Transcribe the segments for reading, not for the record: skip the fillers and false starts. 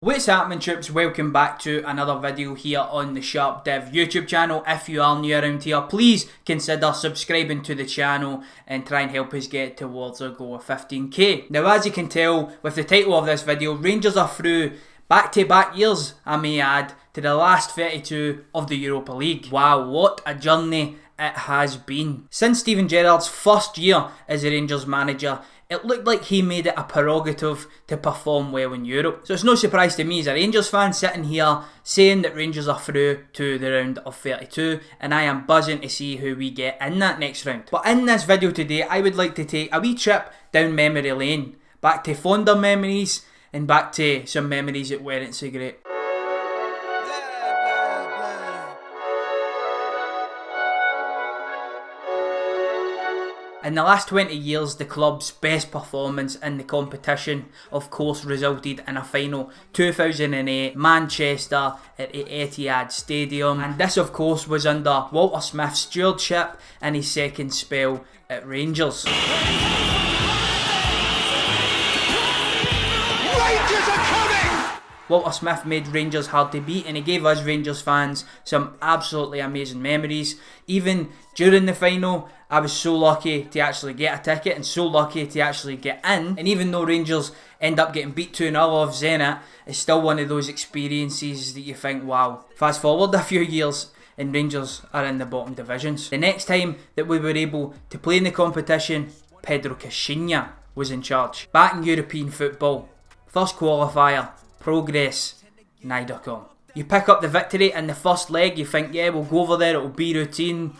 What's happening, troops? Welcome back to another video here on the SharpDiv YouTube channel. If you are new around here, please consider subscribing to the channel and try and help us get towards our goal of 15k. Now, as you can tell with the title of this video, Rangers are through back-to-back years, I may add, to the last 32 of the Europa League. Wow, what a journey it has been. Since Steven Gerrard's first year as a Rangers manager, it looked like he made it a prerogative to perform well in Europe. So it's no surprise to me as a Rangers fan sitting here saying that Rangers are through to the round of 32, and I am buzzing to see who we get in that next round. But in this video today, I would like to take a wee trip down memory lane, back to fonder memories and back to some memories that weren't so great. In the last 20 years, the club's best performance in the competition, of course, resulted in a final 2008 Manchester at the Etihad Stadium. And this, of course, was under Walter Smith's stewardship in his second spell at Rangers. Walter Smith made Rangers hard to beat, and he gave us Rangers fans some absolutely amazing memories. Even during the final, I was so lucky to actually get a ticket and so lucky to actually get in. And even though Rangers end up getting beat 2-0 off Zenit, it's still one of those experiences that you think, wow. Fast forward a few years and Rangers are in the bottom divisions. The next time that we were able to play in the competition, Pedro Caixinha was in charge. Back in European football, first qualifier, Progres Niederkorn. You pick up the victory in the first leg, you think, yeah, we'll go over there, it'll be routine.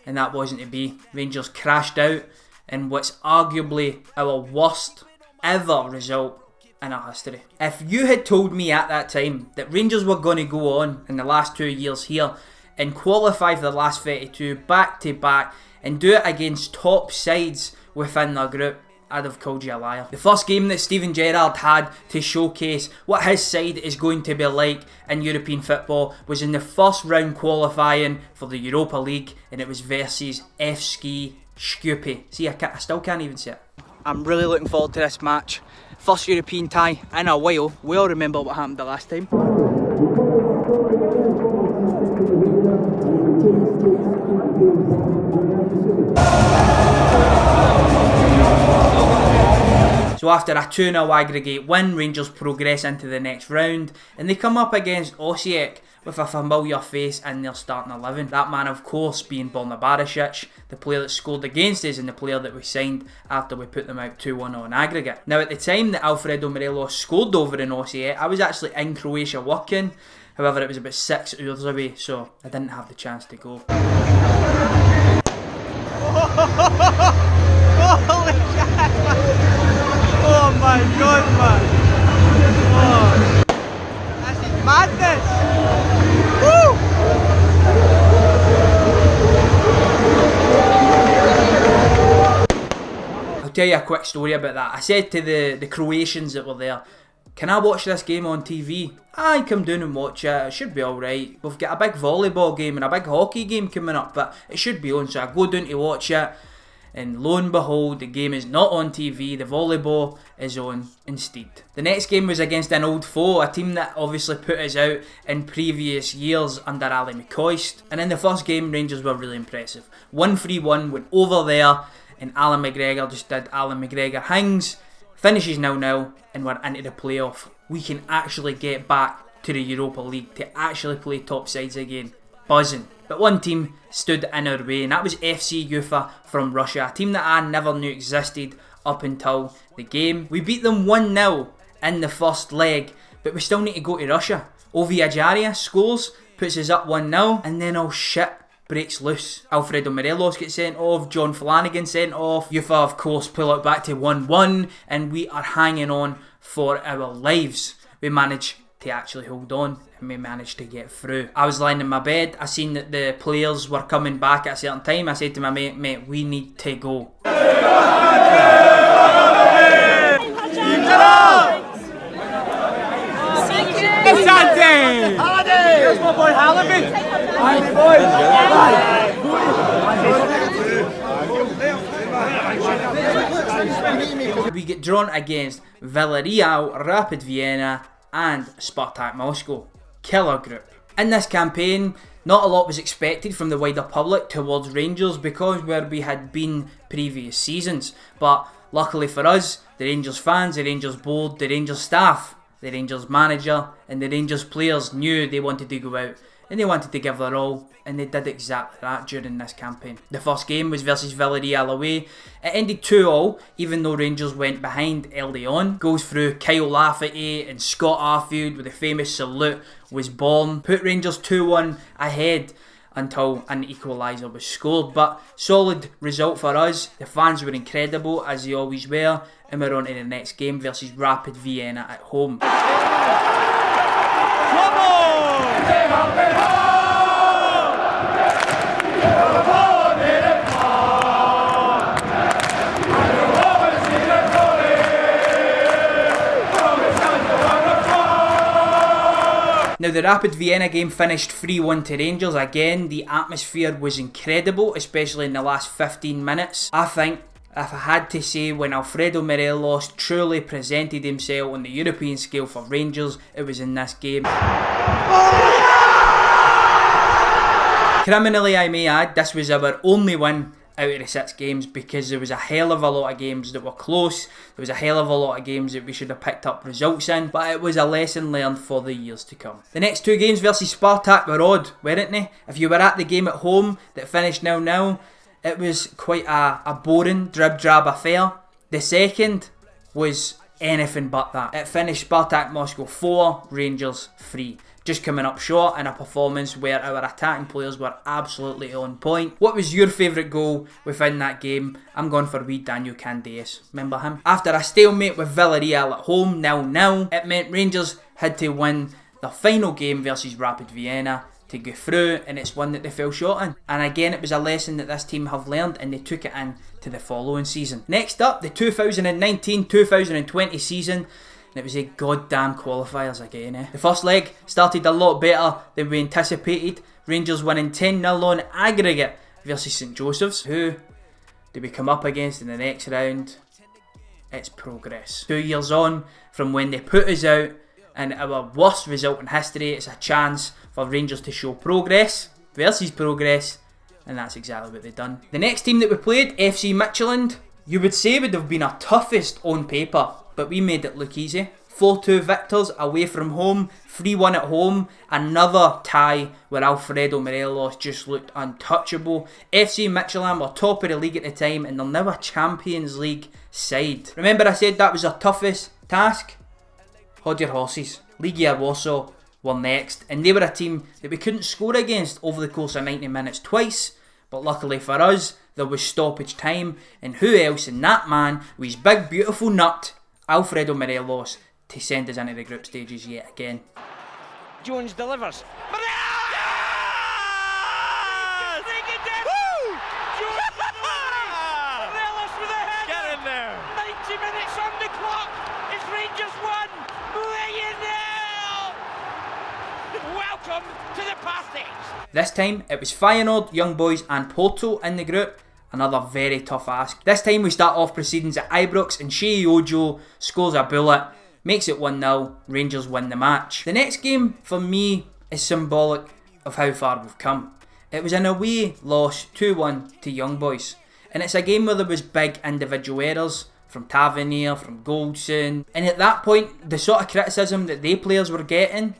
And that wasn't to be. Rangers crashed out in what's arguably our worst ever result in our history. If you had told me at that time that Rangers were going to go on in the last 2 years here and qualify for the last 32 back to back and do it against top sides within their group, I'd have called you a liar. The first game that Steven Gerrard had to showcase what his side is going to be like in European football was in the first round qualifying for the Europa League, and it was versus FC Skopje. See, I still can't even say it. I'm really looking forward to this match. First European tie in a while. We all remember what happened the last time. So after a 2-0 aggregate win, Rangers progress into the next round and they come up against Osijek with a familiar face in their starting 11. That man, of course, being Borna Barisic, the player that scored against us and the player that we signed after we put them out 2-1 on aggregate. Now, at the time that Alfredo Morelos scored over in Osijek, I was actually in Croatia working. However, it was about 6 hours away, so I didn't have the chance to go. Holy shit, man. Oh my god, man. Oh. This is madness. Woo! I'll tell you a quick story about that. I said to the Croatians that were there, can I watch this game on TV? Aye, come down and watch it. It should be alright. We've got a big volleyball game and a big hockey game coming up, but it should be on. So I go down to watch it. And lo and behold, the game is not on TV, the volleyball is on instead. The next game was against an old foe, a team that obviously put us out in previous years under Ali McCoist. And in the first game, Rangers were really impressive. 1-3-1, went over there, and Alan McGregor just did Alan McGregor things, finishes 0-0, and we're into the playoff. We can actually get back to the Europa League, to actually play top sides again. Buzzing. But one team stood in our way, and that was FC UEFA from Russia, a team that I never knew existed up until the game. We beat them 1-0 in the first leg, but we still need to go to Russia. Ovi Ajaria scores, puts us up 1-0, and then all shit breaks loose. Alfredo Morelos gets sent off, John Flanagan sent off, UEFA of course pull it back to 1-1, and we are hanging on for our lives. We manage to actually hold on and we managed to get through. I was lying in my bed, I seen that the players were coming back at a certain time. I said to my mate, we need to go. Here's my boy Halibut. We get drawn against Villarreal, Rapid Vienna, and Spartak Moscow. Killer group. In this campaign, not a lot was expected from the wider public towards Rangers because where we had been previous seasons, but luckily for us, the Rangers fans, the Rangers board, the Rangers staff, the Rangers manager and the Rangers players knew they wanted to go out and they wanted to give their all, and they did exactly that during this campaign. The first game was versus Villarreal away. It ended 2-2, even though Rangers went behind early on. Goes through Kyle Lafferty and Scott Arfield with the famous salute was born. Put Rangers 2-1 ahead until an equaliser was scored. But solid result for us. The fans were incredible, as they always were. And we're on to the next game versus Rapid Vienna at home. Now the Rapid Vienna game finished 3-1 to Rangers. Again, the atmosphere was incredible, especially in the last 15 minutes. I think, if I had to say, when Alfredo Morelos truly presented himself on the European scale for Rangers, it was in this game. Criminally, I may add, this was our only win out of the 6 games because there was a hell of a lot of games that were close. There was a hell of a lot of games that we should have picked up results in, but it was a lesson learned for the years to come. The next 2 games versus Spartak were odd, weren't they? If you were at the game at home that finished 0-0, it was quite a boring, drab affair. The second was anything but that. It finished Spartak Moscow 4, Rangers 3. Just coming up short in a performance where our attacking players were absolutely on point. What was your favourite goal within that game? I'm going for wee Daniel Candeias. Remember him? After a stalemate with Villarreal at home, 0-0, it meant Rangers had to win the final game versus Rapid Vienna to go through, and it's one that they fell short in. And again, it was a lesson that this team have learned, and they took it in to the following season. Next up, the 2019-2020 season. And it was a goddamn qualifiers again. The first leg started a lot better than we anticipated. Rangers winning 10-0 on aggregate versus St Joseph's. Who do we come up against in the next round? It's Progres. 2 years on from when they put us out and our worst result in history, it's a chance for Rangers to show progress versus Progres, and that's exactly what they've done. The next team that we played, FC Midtjylland, you would say would have been our toughest on paper, but we made it look easy. 4-2 victors away from home, 3-1 at home, another tie where Alfredo Morelos just looked untouchable. FC Midtjylland were top of the league at the time and they're now a Champions League side. Remember I said that was our toughest task? Hold your horses. Liege Warsaw were next, and they were a team that we couldn't score against over the course of 90 minutes twice, but luckily for us, there was stoppage time, and who else than that man with his big beautiful nut, Alfredo Morelos, to send us into the group stages yet again. Jones delivers. Morelos! Morelos with a header. Get in there. 90 minutes on the clock. It's Rangers 1, Liege 0. Welcome to the party. This time it was Feyenoord, Young Boys and Porto in the group. Another very tough ask. This time we start off proceedings at Ibrox and Shea Ojo scores a bullet, makes it 1-0, Rangers win the match. The next game for me is symbolic of how far we've come. It was an away loss 2-1 to Young Boys, and it's a game where there was big individual errors from Tavernier, from Goldson, and at that point the sort of criticism that they players were getting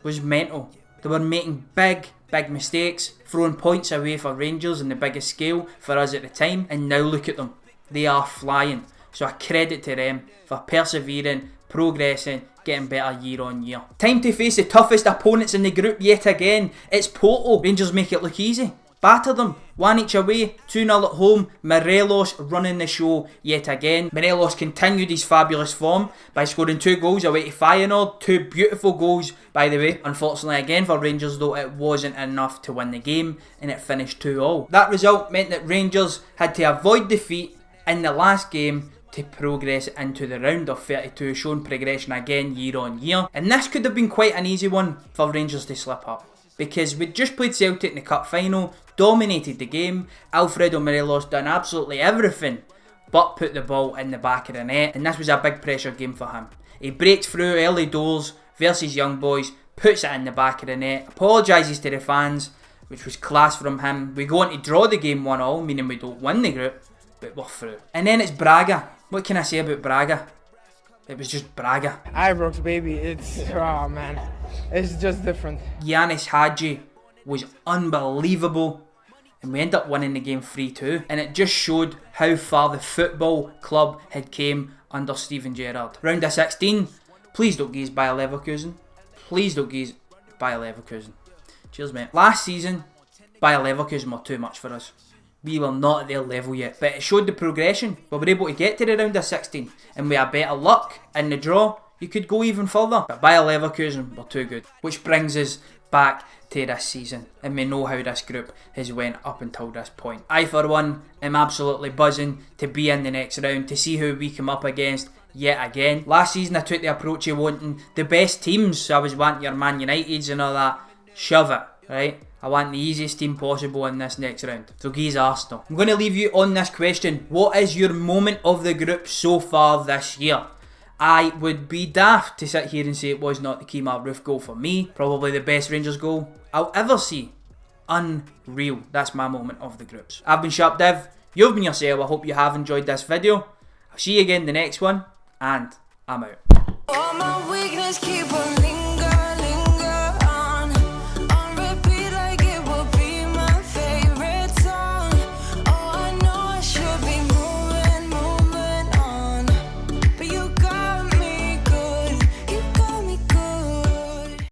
was mental. They were making big mistakes, throwing points away for Rangers on the biggest scale for us at the time, and now look at them, they are flying. So a credit to them for persevering, progressing, getting better year on year. Time to face the toughest opponents in the group yet again. It's Porto. Rangers make it look easy. Batter them. 1 each away, 2-0 at home. Morelos running the show yet again. Morelos continued his fabulous form by scoring 2 goals away to Feyenoord. 2 beautiful goals, by the way. Unfortunately again for Rangers though, it wasn't enough to win the game and it finished 2-2. That result meant that Rangers had to avoid defeat in the last game to progress into the round of 32, showing progression again year on year. And this could have been quite an easy one for Rangers to slip up, because we'd just played Celtic in the cup final, dominated the game. Alfredo Morelos done absolutely everything but put the ball in the back of the net, and this was a big pressure game for him. He breaks through early doors versus Young Boys, puts it in the back of the net, apologises to the fans, which was class from him. We go on to draw the game 1-1, meaning we don't win the group, but we're through. And then it's Braga. What can I say about Braga? It was just Braga. Ibrox, baby, oh man, it's just different. Yanis Hadji was unbelievable, and we end up winning the game 3-2, and it just showed how far the football club had came under Steven Gerrard. Round of 16, please don't gaze Bayer Leverkusen. Please don't gaze Bayer Leverkusen. Cheers, mate. Last season, Bayer Leverkusen were too much for us. We were not at their level yet, but it showed the progression. We were able to get to the round of 16, and with a better luck in the draw, you could go even further. But Bayer Leverkusen were too good. Which brings us back to this season, and we know how this group has went up until this point. I, for one, am absolutely buzzing to be in the next round, to see who we come up against yet again. Last season I took the approach of wanting the best teams, so I was wanting your Man Uniteds and all that. Shove it, right? I want the easiest team possible in this next round. So geez, Arsenal. I'm going to leave you on this question. What is your moment of the group so far this year? I would be daft to sit here and say it was not the Kemar Roof goal for me. Probably the best Rangers goal I'll ever see. Unreal. That's my moment of the groups. I've been SharpDiv. You've been yourself. I hope you have enjoyed this video. I'll see you again in the next one. And I'm out.